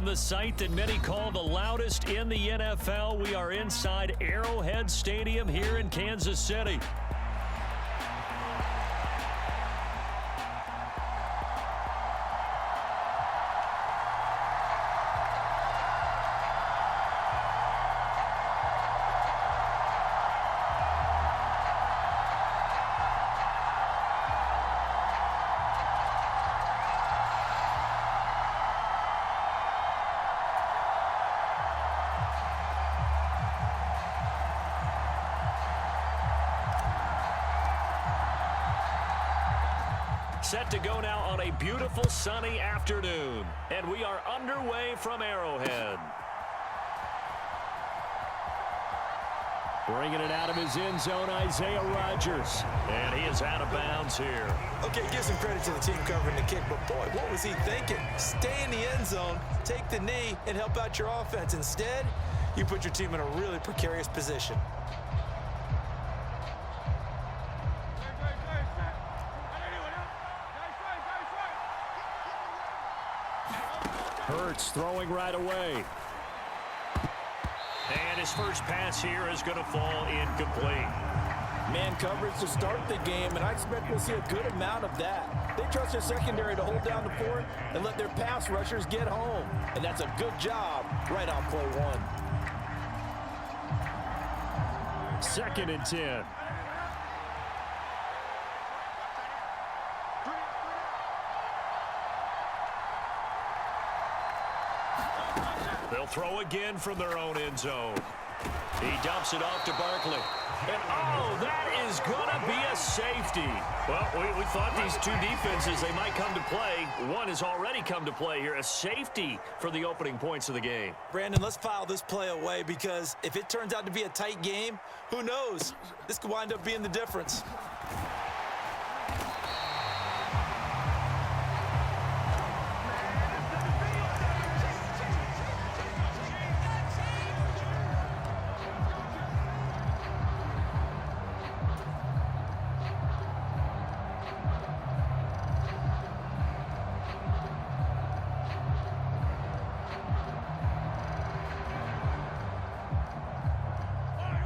the site that many call the loudest in the NFL, we are inside Arrowhead Stadium here in Kansas City. Set to go now on a beautiful sunny afternoon. And we are underway from Arrowhead. Bringing it out of his end zone, Isaiah Rodgers. And he is out of bounds here. Okay, give some credit to the team covering the kick, but boy, what was he thinking? Stay in the end zone, take the knee, and help out your offense. Instead, you put your team in a really precarious position. Hurts throwing right away. And his first pass here is going to fall incomplete. Man coverage to start the game, and I expect we'll see a good amount of that. They trust their secondary to hold down the fort and let their pass rushers get home. And that's a good job right on play one. 2nd and 10. They'll throw again from their own end zone. He dumps it off to Barkley. And, oh, that is going to be a safety. Well, we thought these two defenses, they might come to play. One has already come to play here. A safety for the opening points of the game. Brandon, let's file this play away because if it turns out to be a tight game, who knows? This could wind up being the difference.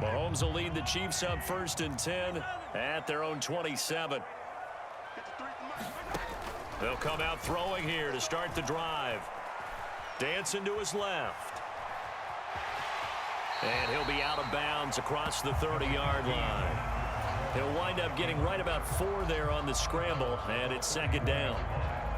Mahomes will lead the Chiefs up 1st and 10 at their own 27. They'll come out throwing here to start the drive. Dancing to his left. And he'll be out of bounds across the 30-yard line. He'll wind up getting right about 4 there on the scramble, and it's 2nd down.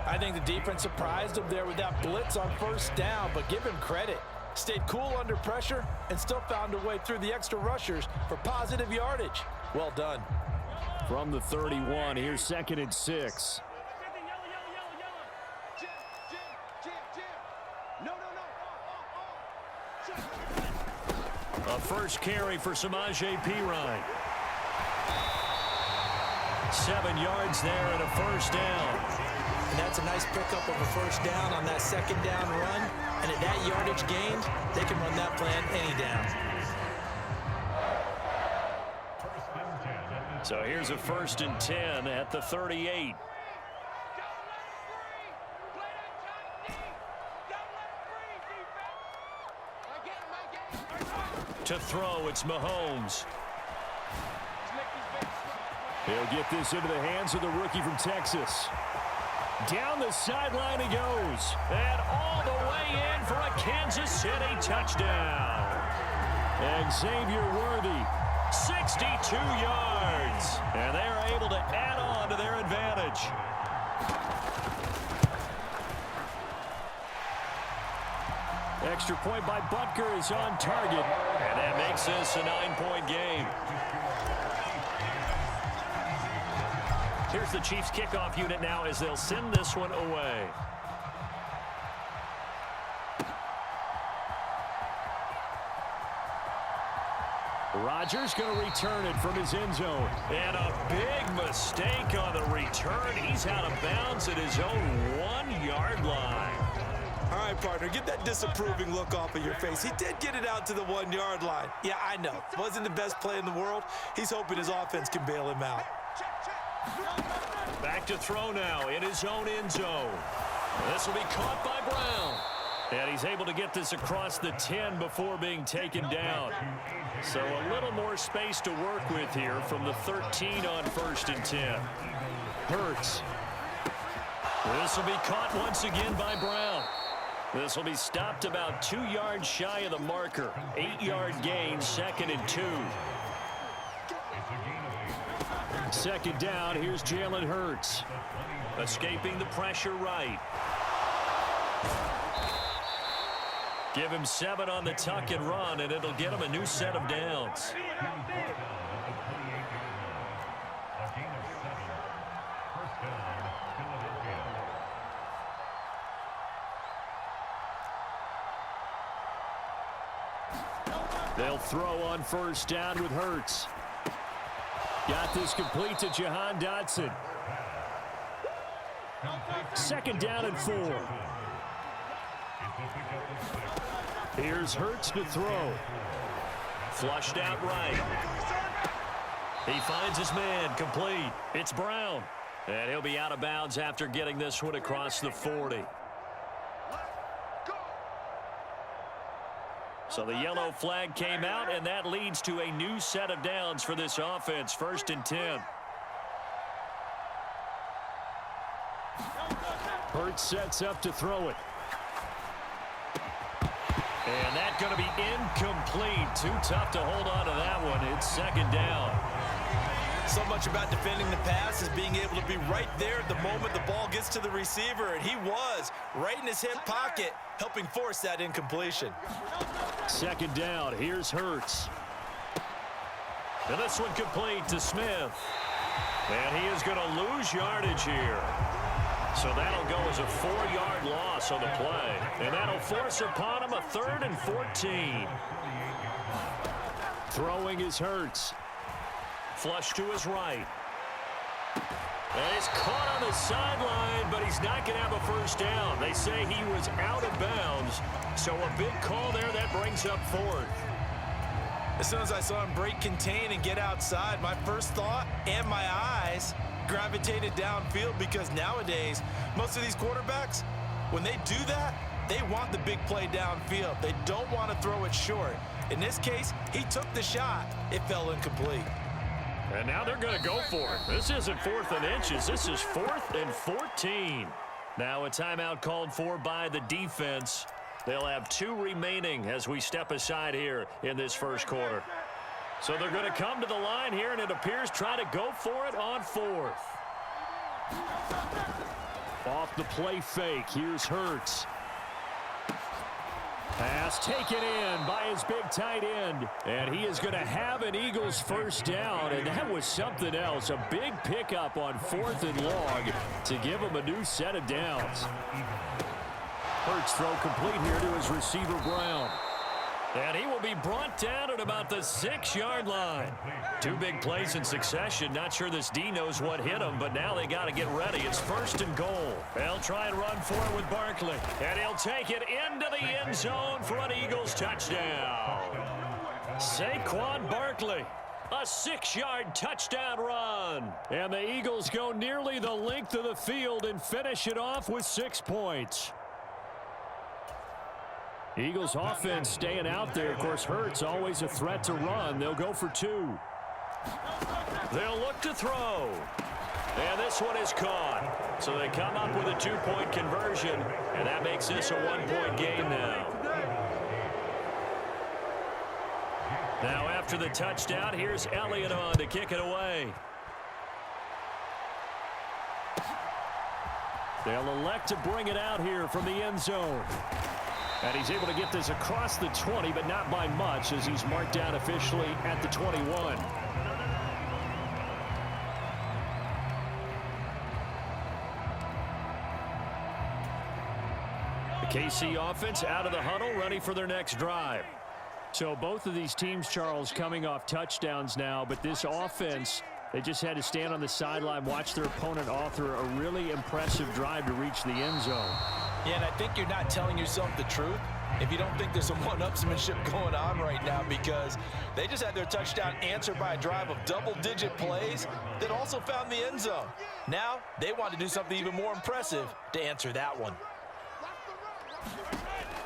I think the defense surprised him there with that blitz on 1st down, but give him credit. Stayed cool under pressure and still found a way through the extra rushers for positive yardage. Well done. From the 31, here's 2nd and 6. A first carry for Samaje Perine. 7 yards there and a 1st down. And that's a nice pickup of a 1st down on that 2nd down run. And at that yardage gained, they can run that plan any down. So here's a 1st and 10 at the 38. To throw, it's Mahomes. He'll get this into the hands of the rookie from Texas. Down the sideline he goes. And all the way in for a Kansas City touchdown. Xavier Worthy, 62 yards. And they are able to add on to their advantage. Extra point by Butker is on target. And that makes this a 9-point game. Here's the Chiefs kickoff unit now as they'll send this one away. Rodgers going to return it from his end zone. And a big mistake on the return. He's out of bounds at his own 1-yard line. All right, partner, get that disapproving look off of your face. He did get it out to the 1-yard line. Yeah, I know. Wasn't the best play in the world. He's hoping his offense can bail him out. Back to throw now in his own end zone. This will be caught by Brown. And he's able to get this across the 10 before being taken down. So a little more space to work with here from the 13 on 1st and 10. Hurts. This will be caught once again by Brown. This will be stopped about 2 yards shy of the marker. 8-yard gain, 2nd and 2. 2nd down, here's Jalen Hurts. Escaping the pressure right. Give him 7 on the tuck and run, and it'll get him a new set of downs. They'll throw on 1st down with Hurts. Got this complete to Jahan Dotson. 2nd down and 4. Here's Hurts to throw. Flushed out right. He finds his man, complete. It's Brown. And he'll be out of bounds after getting this one across the 40. So the yellow flag came out, and that leads to a new set of downs for this offense. 1st and 10. Hurts sets up to throw it. And that's going to be incomplete. Too tough to hold on to that one. It's 2nd down. So much about defending the pass is being able to be right there at the moment the ball gets to the receiver, and he was right in his hip pocket, helping force that incompletion. 2nd down, here's Hurts. And this one complete to Smith. And he is going to lose yardage here. So that'll go as a 4-yard loss on the play. And that'll force upon him a 3rd and 14. Throwing is Hurts. Flush to his right. And he's caught on the sideline, but he's not going to have a 1st down. They say he was out of bounds. So a big call there that brings up 4th. As soon as I saw him break contain and get outside, my first thought and my eyes gravitated downfield, because nowadays, most of these quarterbacks, when they do that, they want the big play downfield. They don't want to throw it short. In this case, he took the shot. It fell incomplete. And now they're going to go for it. This isn't 4th and inches. This is 4th and 14. Now a timeout called for by the defense. They'll have 2 remaining as we step aside here in this 1st quarter. So they're going to come to the line here, and it appears try to go for it on 4th. Off the play fake, here's Hurts. Pass taken in by his big tight end. And he is going to have an Eagles 1st down, and that was something else. A big pickup on 4th and long to give him a new set of downs. Hurts throw complete here to his receiver, Brown. And he will be brought down at about the 6-yard line. 2 big plays in succession. Not sure this D knows what hit him, but now they got to get ready. It's 1st and goal. They'll try and run for it with Barkley. And he'll take it into the end zone for an Eagles touchdown. Saquon Barkley. A 6-yard touchdown run. And the Eagles go nearly the length of the field and finish it off with 6 points. Eagles offense staying out there. Of course, Hurts always a threat to run. They'll go for 2. They'll look to throw. And this one is caught. So they come up with a 2-point conversion, and that makes this a 1-point game now. Now after the touchdown, here's Elliott on to kick it away. They'll elect to bring it out here from the end zone. And he's able to get this across the 20, but not by much, as he's marked down officially at the 21. The KC offense out of the huddle, ready for their next drive. So both of these teams, Charles, coming off touchdowns now, but this offense, they just had to stand on the sideline, watch their opponent author a really impressive drive to reach the end zone. Yeah, and I think you're not telling yourself the truth if you don't think there's some one-upsmanship going on right now, because they just had their touchdown answered by a drive of double-digit plays that also found the end zone. Now they want to do something even more impressive to answer that one.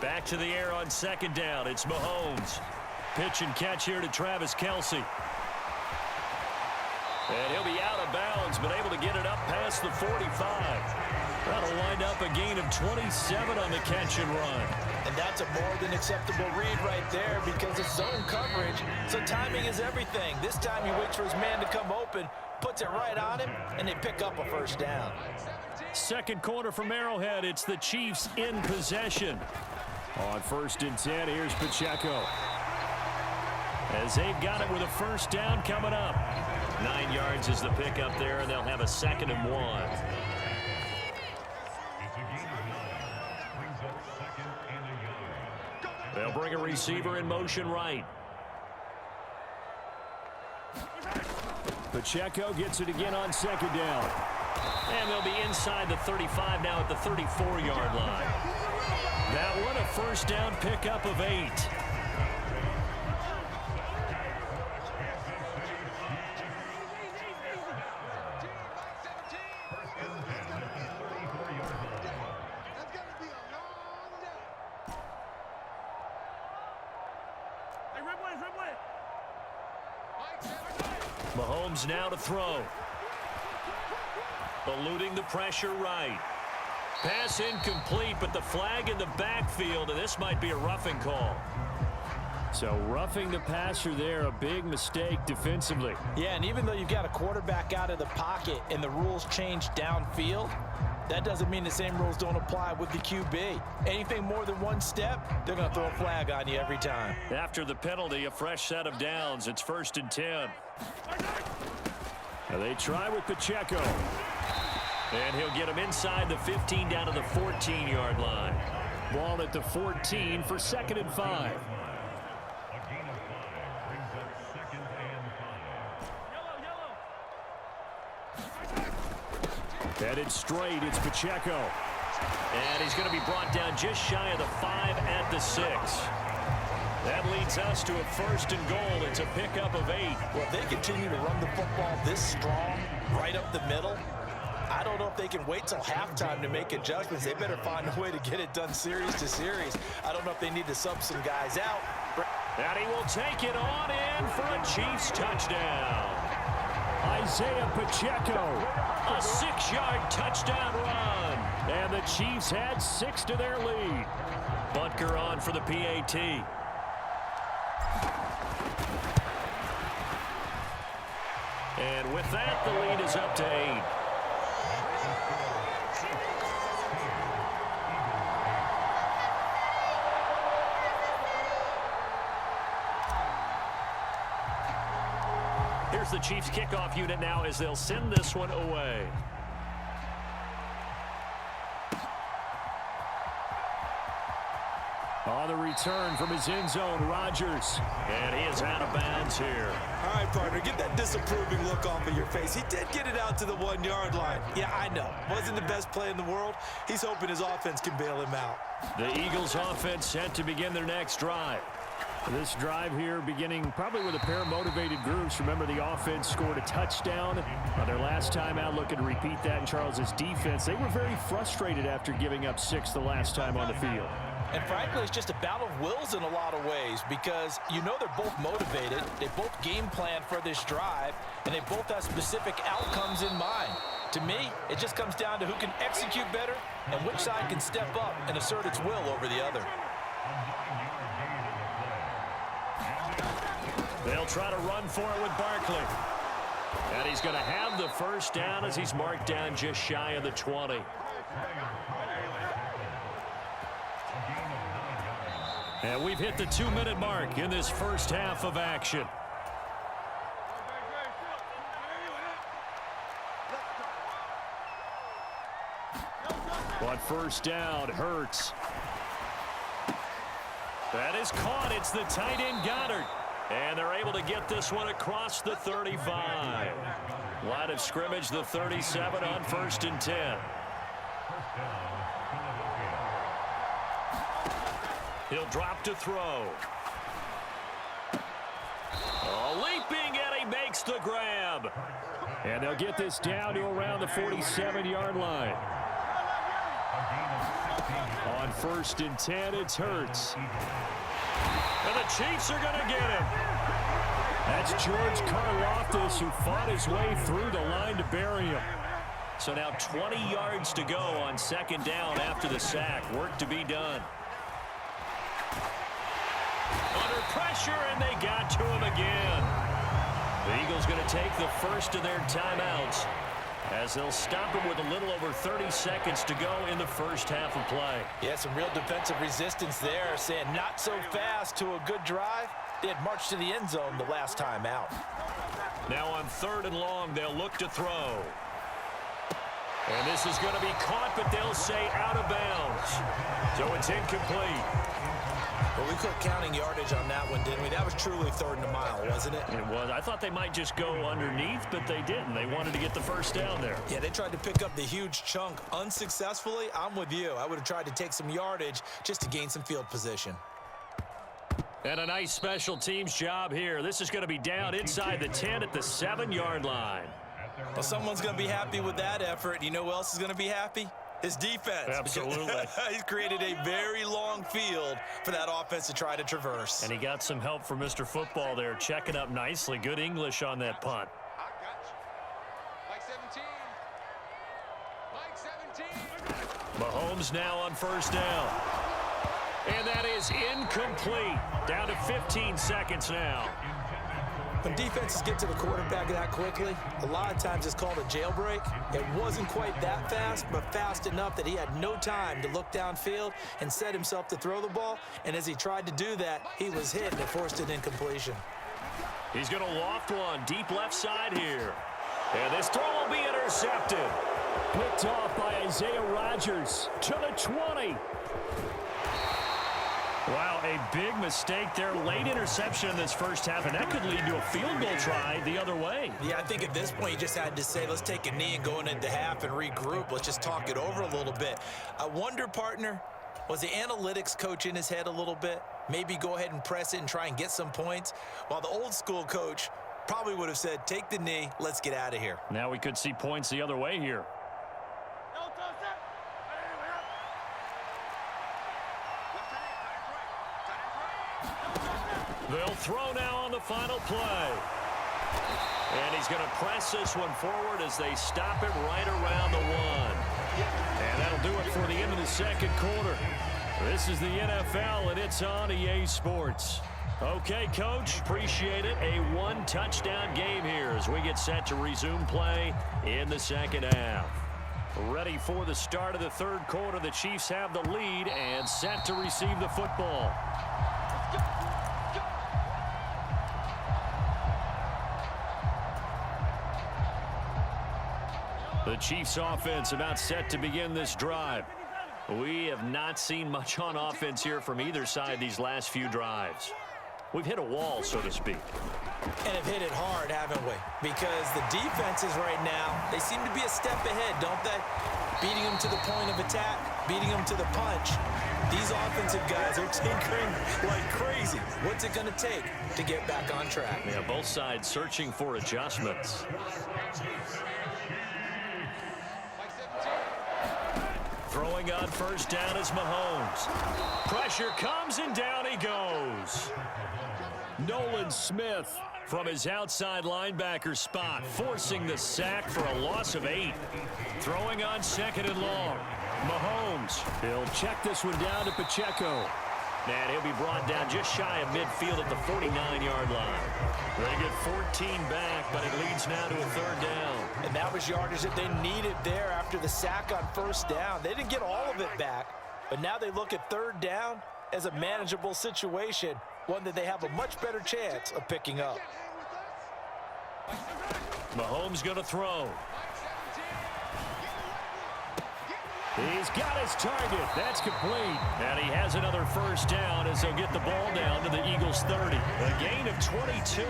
Back to the air on second down. It's Mahomes. Pitch and catch here to Travis Kelce. And he'll be out of bounds, but able to get it up past the 45. That'll wind up a gain of 27 on the catch and run. And that's a more than acceptable read right there because it's zone coverage, so timing is everything. This time he waits for his man to come open, puts it right on him, and they pick up a first down. Second quarter from Arrowhead. It's the Chiefs in possession. On 1st and 10, here's Pacheco. As they've got it with a first down coming up. 9 yards is the pickup there, and they'll have a 2nd and 1. They'll bring a receiver in motion right. Pacheco gets it again on 2nd down. And they'll be inside the 35 now at the 34-yard line. That one a first down pickup of 8. Mahomes now to throw. Eluding the pressure right. Pass incomplete, but the flag in the backfield, and this might be a roughing call. So roughing the passer there, a big mistake defensively. Yeah, and even though you've got a quarterback out of the pocket and the rules change downfield, that doesn't mean the same rules don't apply with the QB. Anything more than one step, they're going to throw a flag on you every time. After the penalty, a fresh set of downs. It's 1st and 10. Now they try with Pacheco. And he'll get him inside the 15 down to the 14-yard line. Ball at the 14 for 2nd and 5. Headed straight, it's Pacheco. And he's going to be brought down just shy of the 5 at the 6. That leads us to a 1st and goal. It's a pickup of 8. Well, if they continue to run the football this strong, right up the middle, I don't know if they can wait till halftime to make adjustments. They better find a way to get it done series to series. I don't know if they need to sub some guys out. And he will take it on in for a Chiefs touchdown. Isaiah Pacheco, a 6-yard touchdown run. And the Chiefs had 6 to their lead. Butker on for the PAT. And with that, the lead is up to 8. Here's the Chiefs kickoff unit now as they'll send this one away. On the return from his end zone, Rodgers. And he is out of bounds here. All right, partner, get that disapproving look off of your face. He did get it out to the 1-yard line. Yeah, I know. Wasn't the best play in the world. He's hoping his offense can bail him out. The Eagles offense set to begin their next drive. This drive here beginning probably with a pair of motivated groups. Remember, the offense scored a touchdown on their last time out. Looking to repeat that in Charles's defense. They were very frustrated after giving up 6 the last time on the field. And frankly, it's just a battle of wills in a lot of ways because you know they're both motivated. They both game plan for this drive, and they both have specific outcomes in mind. To me, it just comes down to who can execute better and which side can step up and assert its will over the other. They'll try to run for it with Barkley. And he's going to have the first down as he's marked down just shy of the 20. And we've hit the 2-minute mark in this first half of action. On first down, Hurts. That is caught. It's the tight end Goddard. And they're able to get this one across the 35. Line of scrimmage, the 37 on 1st and 10. He'll drop to throw. Oh, leaping, and he makes the grab. And they'll get this down to around the 47-yard line. On 1st and 10, it's Hurts. And the Chiefs are going to get him. That's George Karlaftis, who fought his way through the line to bury him. So now 20 yards to go on 2nd down after the sack. Work to be done. Under pressure, and they got to him again. The Eagles going to take the first of their timeouts as they'll stop him with a little over 30 seconds to go in the first half of play. Yeah, some real defensive resistance there, saying not so fast to a good drive. They had marched to the end zone the last time out. Now on 3rd and long, they'll look to throw. And this is going to be caught, but they'll say out of bounds. So it's incomplete. Well, we quit counting yardage on that one, didn't we? That was truly 3rd and a mile, wasn't it? It was. I thought they might just go underneath, but they didn't. They wanted to get the first down there. Yeah, they tried to pick up the huge chunk unsuccessfully. I'm with you. I would have tried to take some yardage just to gain some field position. And a nice special teams job here. This is going to be down inside the 10 at the 7-yard line. Well, someone's going to be happy with that effort. You know who else is going to be happy? His defense. Absolutely. He's created a very long field for that offense to try to traverse. And he got some help from Mr. Football there, checking up nicely. Good English on that punt. Mike 17. Mahomes now on 1st down. And that is incomplete. Down to 15 seconds now. When defenses get to the quarterback that quickly, a lot of times it's called a jailbreak. It wasn't quite that fast, but fast enough that he had no time to look downfield and set himself to throw the ball. And as he tried to do that, he was hit and it forced an incompletion. He's going to loft one deep left side here. And this throw will be intercepted. Picked off by Isaiah Rodgers to the 20. Wow, a big mistake there. Late interception in this first half, and that could lead to a field goal try the other way. Yeah, I think at this point you just had to say, let's take a knee and go into half and regroup. Let's just talk it over a little bit. I wonder, partner, was the analytics coach in his head a little bit? Maybe go ahead and press it and try and get some points? While the old school coach probably would have said, take the knee, let's get out of here. Now we could see points the other way here. They'll throw now on the final play. And he's going to press this one forward as they stop him right around the 1. And that'll do it for the end of the 2nd quarter. This is the NFL, and it's on EA Sports. Okay, Coach, appreciate it. A 1-touchdown game here as we get set to resume play in the 2nd half. Ready for the start of the 3rd quarter. The Chiefs have the lead and set to receive the football. The Chiefs offense about set to begin this drive. We have not seen much on offense here from either side these last few drives. We've hit a wall, so to speak. And have hit it hard, haven't we? Because the defenses right now, they seem to be a step ahead, don't they? Beating them to the point of attack, beating them to the punch. These offensive guys are tinkering like crazy. What's it going to take to get back on track? Yeah, both sides searching for adjustments. Throwing on 1st down is Mahomes. Pressure comes and down he goes. Nolan Smith from his outside linebacker spot, forcing the sack for a loss of 8. Throwing on 2nd and long. Mahomes, he'll check this one down to Pacheco. And he'll be brought down just shy of midfield at the 49-yard line. They get 14 back, but it leads now to a 3rd down. And that was yardage that they needed there after the sack on 1st down. They didn't get all of it back, but now they look at 3rd down as a manageable situation, one that they have a much better chance of picking up. Mahomes going to throw. He's got his target. That's complete. And he has another 1st down as they'll get the ball down to the Eagles' 30. A gain of 22.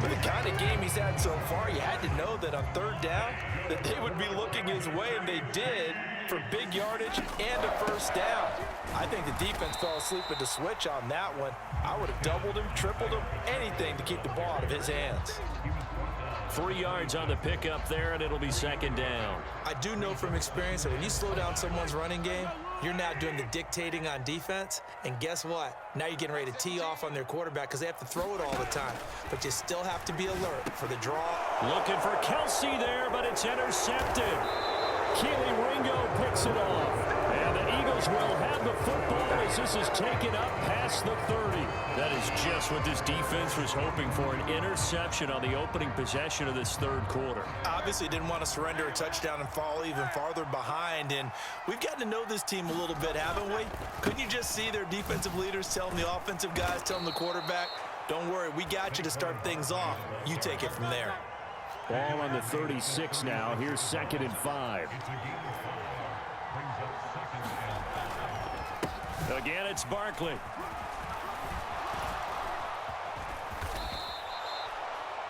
With the kind of game he's had so far, you had to know that on 3rd down that they would be looking his way, and they did, for big yardage and a 1st down. I think the defense fell asleep at the switch on that one. I would have doubled him, tripled him, anything to keep the ball out of his hands. 3 yards on the pickup there, and it'll be second down. I do know from experience that when you slow down someone's running game, you're now doing the dictating on defense. And guess what? Now you're getting ready to tee off on their quarterback because they have to throw it all the time. But you still have to be alert for the draw. Looking for Kelsey there, but it's intercepted. Keely Ringo picks it off. And the Eagles will have the football as this is taken up past the 30. That is just what this defense was hoping for, an interception on the opening possession of this third quarter. Obviously didn't want to surrender a touchdown and fall even farther behind. And we've gotten to know this team a little bit, haven't we? Couldn't you just see their defensive leaders telling the offensive guys, telling the quarterback, don't worry, we got you to start things off. You take it from there. Ball on the 36 now. Here's 2nd and 5. Again, it's Barkley.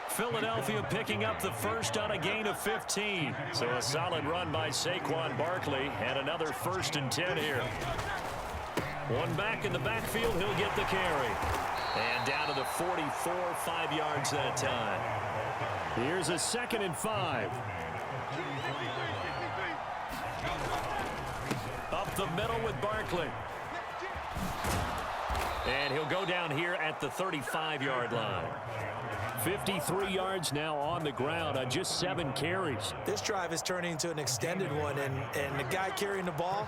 Philadelphia picking up the first on a gain of 15. So a solid run by Saquon Barkley and another 1st and 10 here. One back in the backfield, he'll get the carry. And down to the 44, 5 yards that time. Here's a 2nd and 5. Up the middle with Barkley. And he'll go down here at the 35-yard line. 53 yards now on the ground on just 7 carries. This drive is turning into an extended one, and the guy carrying the ball,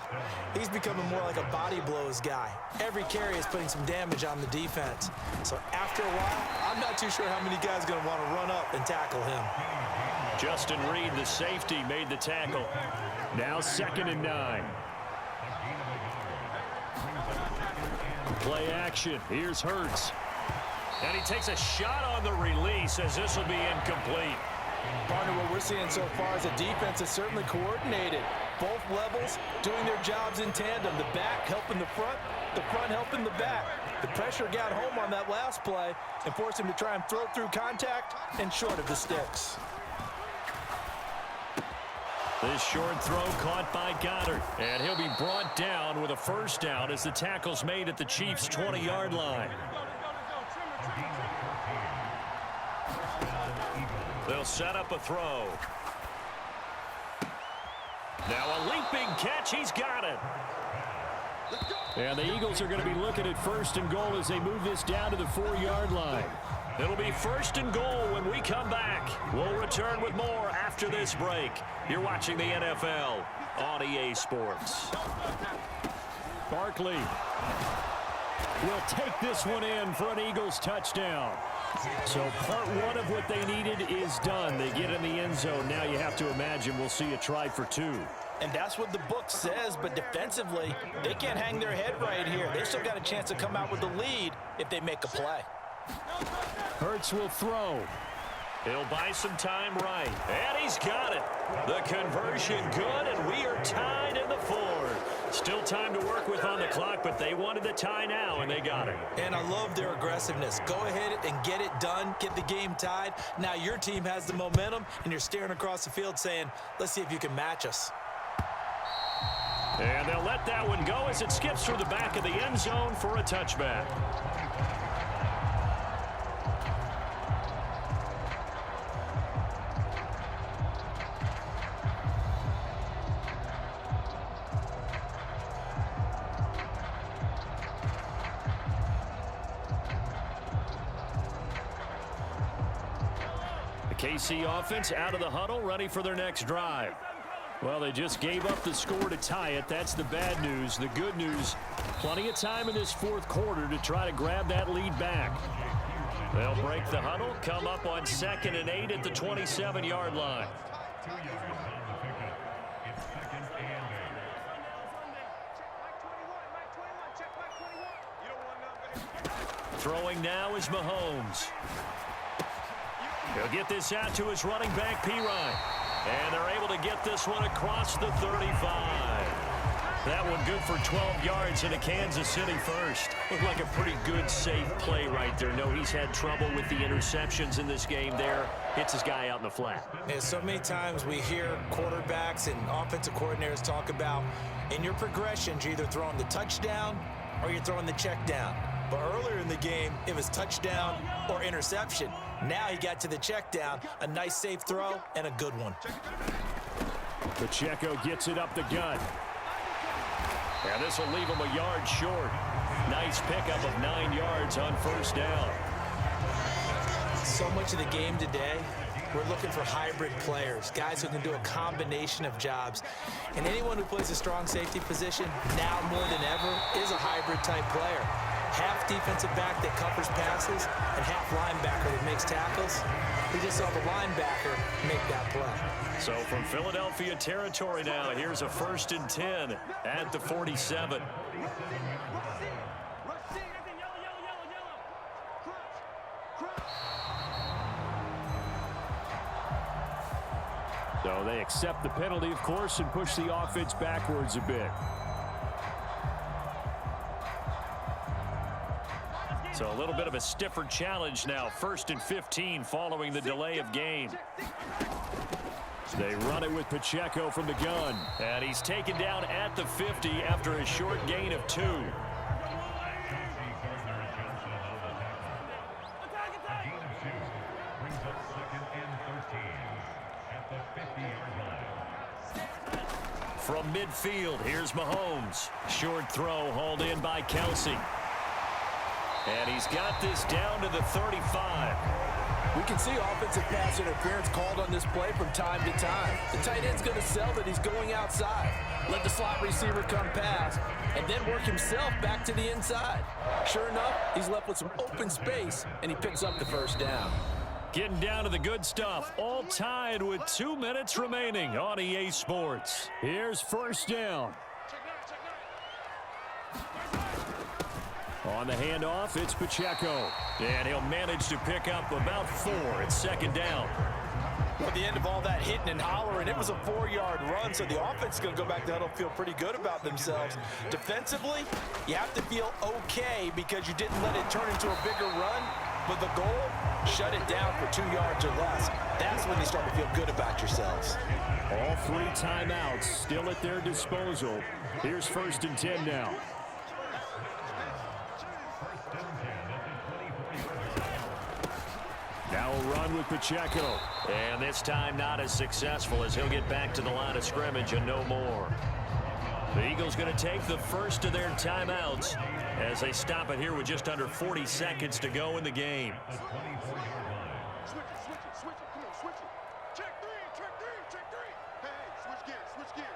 he's becoming more like a body blows guy. Every carry is putting some damage on the defense. So after a while, I'm not too sure how many guys are going to want to run up and tackle him. Justin Reed, the safety, made the tackle. Now 2nd and 9. Play action. Here's Hurts. And he takes a shot on the release as this will be incomplete. Partner, what we're seeing so far is a defense is certainly coordinated. Both levels doing their jobs in tandem. The back helping the front helping the back. The pressure got home on that last play and forced him to try and throw through contact and short of the sticks. This short throw caught by Goddard. And he'll be brought down with a 1st down as the tackle's made at the Chiefs' 20-yard line. They'll set up a throw. Now a leaping catch. He's got it. And the Eagles are going to be looking at 1st and goal as they move this down to the 4-yard line. It'll be 1st and goal when we come back. We'll return with more after this break. You're watching the NFL on EA Sports. Barkley will take this one in for an Eagles touchdown. So part 1 of what they needed is done. They get in the end zone. Now you have to imagine we'll see a try for 2. And that's what the book says, but defensively, they can't hang their head right here. They've still got a chance to come out with the lead if they make a play. Hurts will throw. He'll buy some time right. And he's got it. The conversion good, and we are tied in the 4th. Still time to work with on the clock, but they wanted the tie now, and they got it. And I love their aggressiveness. Go ahead and get it done. Get the game tied. Now your team has the momentum, and you're staring across the field saying, let's see if you can match us. And they'll let that one go as it skips through the back of the end zone for a touchback. KC offense out of the huddle, ready for their next drive. Well, they just gave up the score to tie it. That's the bad news. The good news, plenty of time in this 4th quarter to try to grab that lead back. They'll break the huddle, come up on 2nd and 8 at the 27-yard line. Throwing now is Mahomes. He'll get this out to his running back, Pirine. And they're able to get this one across the 35. That one good for 12 yards in a Kansas City 1st. Looked like a pretty good, safe play right there. No, he's had trouble with the interceptions in this game there. Hits his guy out in the flat. Yeah, so many times we hear quarterbacks and offensive coordinators talk about in your progressions, you're either throwing the touchdown or you're throwing the check down. But earlier in the game, it was touchdown or interception. Now he got to the check down, a nice safe throw, and a good one. Pacheco gets it up the gut. And this will leave him a yard short. Nice pickup of 9 yards on first down. So much of the game today, we're looking for hybrid players, guys who can do a combination of jobs. And anyone who plays a strong safety position, now more than ever, is a hybrid type player. Half defensive back that covers passes and half linebacker that makes tackles. We just saw the linebacker make that play. So from Philadelphia territory now, here's a 1st and 10 at the 47. So they accept the penalty, of course, and push the offense backwards a bit. So a little bit of a stiffer challenge now. 1st and 15 following the delay of game. They run it with Pacheco from the gun. And he's taken down at the 50 after a short gain of 2. From midfield, here's Mahomes. Short throw hauled in by Kelsey. And he's got this down to the 35. We can see offensive pass interference called on this play from time to time. The tight end's going to sell that he's going outside. Let the slot receiver come past, and then work himself back to the inside. Sure enough, he's left with some open space, and he picks up the first down. Getting down to the good stuff. All tied with 2 minutes remaining on EA Sports. Here's first down. On the handoff, it's Pacheco. And he'll manage to pick up about 4 at 2nd down. At the end of all that hitting and hollering, it was a 4-yard run, so the offense is going to go back to huddle, feel pretty good about themselves. Defensively, you have to feel okay because you didn't let it turn into a bigger run. But the goal, shut it down for 2 yards or less. That's when you start to feel good about yourselves. All 3 timeouts still at their disposal. Here's 1st and 10 now. Now a run with Pacheco. And this time not as successful as he'll get back to the line of scrimmage and no more. The Eagles going to take the first of their timeouts as they stop it here with just under 40 seconds to go in the game. Switch it. Come on, switch it. Check three. Hey, switch gears.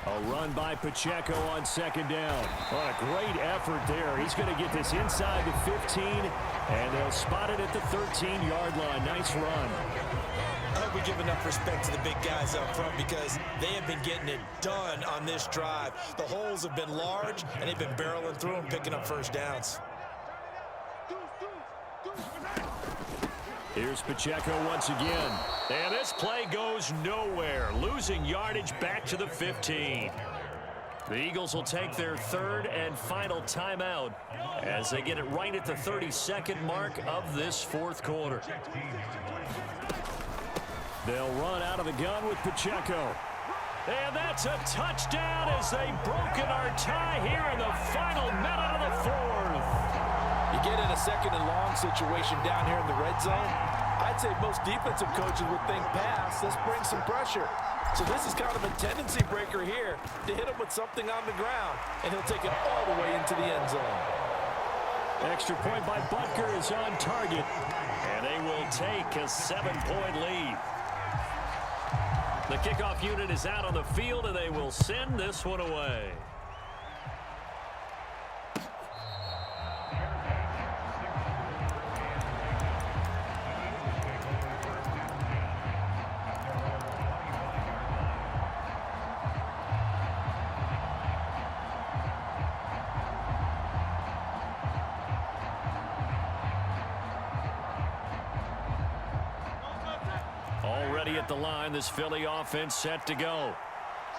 A run by Pacheco on 2nd down. What a great effort there. He's going to get this inside the 15, and they'll spot it at the 13-yard line. Nice run. I hope we give enough respect to the big guys up front because they have been getting it done on this drive. The holes have been large, and they've been barreling through and picking up first downs. Here's Pacheco once again. And this play goes nowhere. Losing yardage back to the 15. The Eagles will take their 3rd and final timeout as they get it right at the 32nd mark of this 4th quarter. They'll run out of the gun with Pacheco. And that's a touchdown as they've broken our tie here in the final minute of the 4th. You get in a 2nd and long situation down here in the red zone, I'd say most defensive coaches would think pass. Let's bring some pressure. So this is kind of a tendency breaker here to hit him with something on the ground, and he'll take it all the way into the end zone. Extra point by Butker is on target, and they will take a 7-point lead. The kickoff unit is out on the field, and they will send this one away. Already at the line, this Philly offense set to go.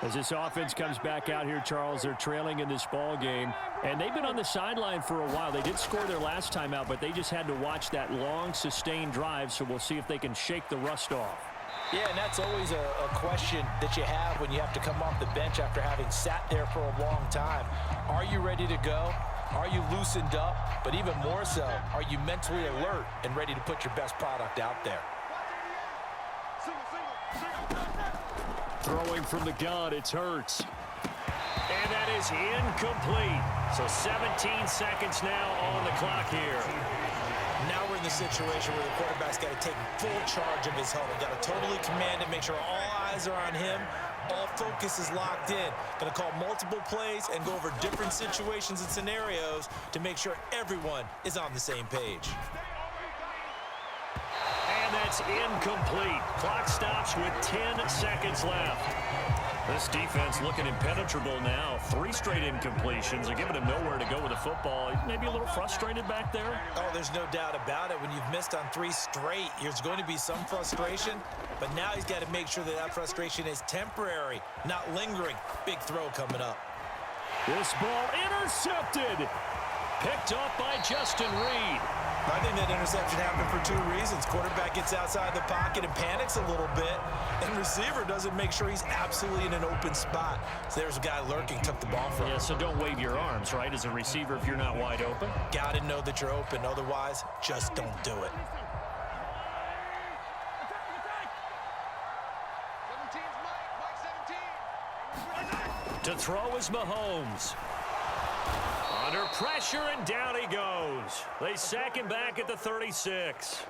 As this offense comes back out here, Charles, they're trailing in this ball game, and they've been on the sideline for a while. They did score their last time out, but they just had to watch that long, sustained drive, so we'll see if they can shake the rust off. Yeah, and that's always a question that you have when you have to come off the bench after having sat there for a long time. Are you ready to go? Are you loosened up? But even more so, are you mentally alert and ready to put your best product out there? Throwing from the gun, it's Hurts. And that is incomplete. So 17 seconds now on the clock here. Now we're in the situation where the quarterback's got to take full charge of his huddle. Got to totally command it, make sure all eyes are on him. All focus is locked in. Going to call multiple plays and go over different situations and scenarios to make sure everyone is on the same page. And that's incomplete. Clock stops with 10 seconds left. This defense looking impenetrable now. 3 straight incompletions. They're giving him nowhere to go with the football. Maybe a little frustrated back there. Oh, there's no doubt about it. When you've missed on 3 straight, there's going to be some frustration. But now he's got to make sure that that frustration is temporary, not lingering. Big throw coming up. This ball intercepted. Picked off by Justin Reed. I think that interception happened for 2 reasons. Quarterback gets outside the pocket and panics a little bit, and receiver doesn't make sure he's absolutely in an open spot. So there's a guy lurking, took the ball from him. Yeah, so don't wave your arms, right, as a receiver if you're not wide open. Got to know that you're open. Otherwise, just don't do it. 17's Mike 17. To throw is Mahomes. Under pressure, and down he goes. They sack him back at the 36.